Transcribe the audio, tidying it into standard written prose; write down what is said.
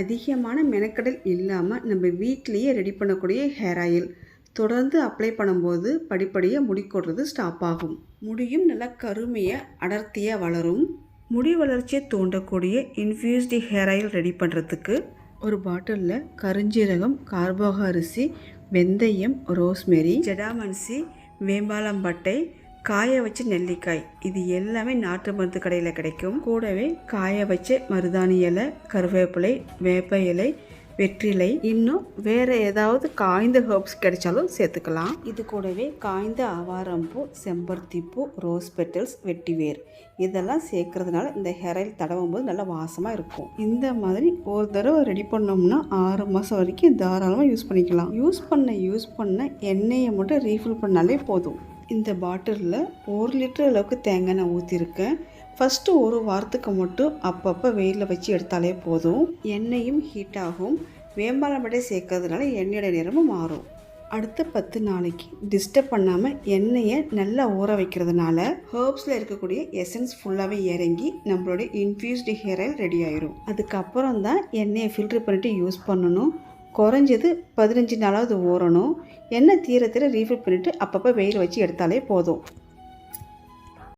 அதிகமான மெனக்கடல் இல்லாமல் நம்ம வீட்டிலையே ரெடி பண்ணக்கூடிய ஹேர் ஆயில் தொடர்ந்து அப்ளை பண்ணும்போது படிப்படியாக முடி கொட்டுறது ஸ்டாப் ஆகும். முடியும் நல்லா கருமையாக அடர்த்தியாக வளரும். முடி வளர்ச்சியை தூண்டக்கூடிய இன்ஃப்யூஸ்டு ஹேர் ஆயில் ரெடி பண்ணுறதுக்கு ஒரு பாட்டிலில் கருஞ்சீரகம், கார்போக அரிசி, வெந்தயம், ரோஸ்மெரி, ஜடாமன்சி, வேம்பாலம்பட்டை, காய வச்ச நெல்லிக்காய், இது எல்லாமே நாட்டு மருந்து கடையில் கிடைக்கும். கூடவே காய வச்ச மருதாணி இலை, கருவேப்பிலை, வேப்ப இலை, வெற்றிலை, இன்னும் வேறு ஏதாவது காய்ந்த ஹெர்ப்ஸ் கிடைச்சாலும் சேர்த்துக்கலாம். இது கூடவே காய்ந்த ஆவாரம்பூ, செம்பருத்திப்பூ, ரோஸ் பெட்டல்ஸ், வெட்டிவேர் இதெல்லாம் சேர்க்கறதுனால இந்த ஹேர் ஆயில் தடவும் போது நல்லா வாசமாக இருக்கும். இந்த மாதிரி ஒரு தடவை ரெடி பண்ணோம்னா 6 மாதம் வரைக்கும் தாராளமாக யூஸ் பண்ணிக்கலாம். யூஸ் பண்ண எண்ணெயை மட்டும் ரீஃபில் பண்ணாலே போதும். இந்த பாட்டிலில் 1 லிட்டர் அளவுக்கு தேங்காய் எண்ணெய் ஊற்றிருக்கேன். ஃபஸ்ட்டு ஒரு வாரத்துக்கு மட்டும் அப்பப்போ வெயிலில் வச்சு எடுத்தாலே போதும். எண்ணெயும் ஹீட் ஆகும். வேம்பாலம்பட்டை சேர்க்கறதுனால எண்ணெயோட நிறமும் மாறும். அடுத்த 10 நாளைக்கு டிஸ்டர்ப் பண்ணாமல் எண்ணெயை நல்லா ஊற வைக்கிறதுனால ஹெர்ப்ஸில் இருக்கக்கூடிய எசன்ஸ் ஃபுல்லாகவே இறங்கி நம்மளுடைய இன்ஃப்யூஸ்டு ஹேர் ஆயில் ரெடி ஆயிரும். அதுக்கப்புறம் தான் எண்ணெயை ஃபில்ட்ரு பண்ணிவிட்டு யூஸ் பண்ணணும். குறைஞ்சது 15 நாளாவது ஊறணும். எண்ணெய் தீர ரீஃபில் பண்ணிவிட்டு அப்பப்போ வெயில் வச்சு எடுத்தாலே போதும்.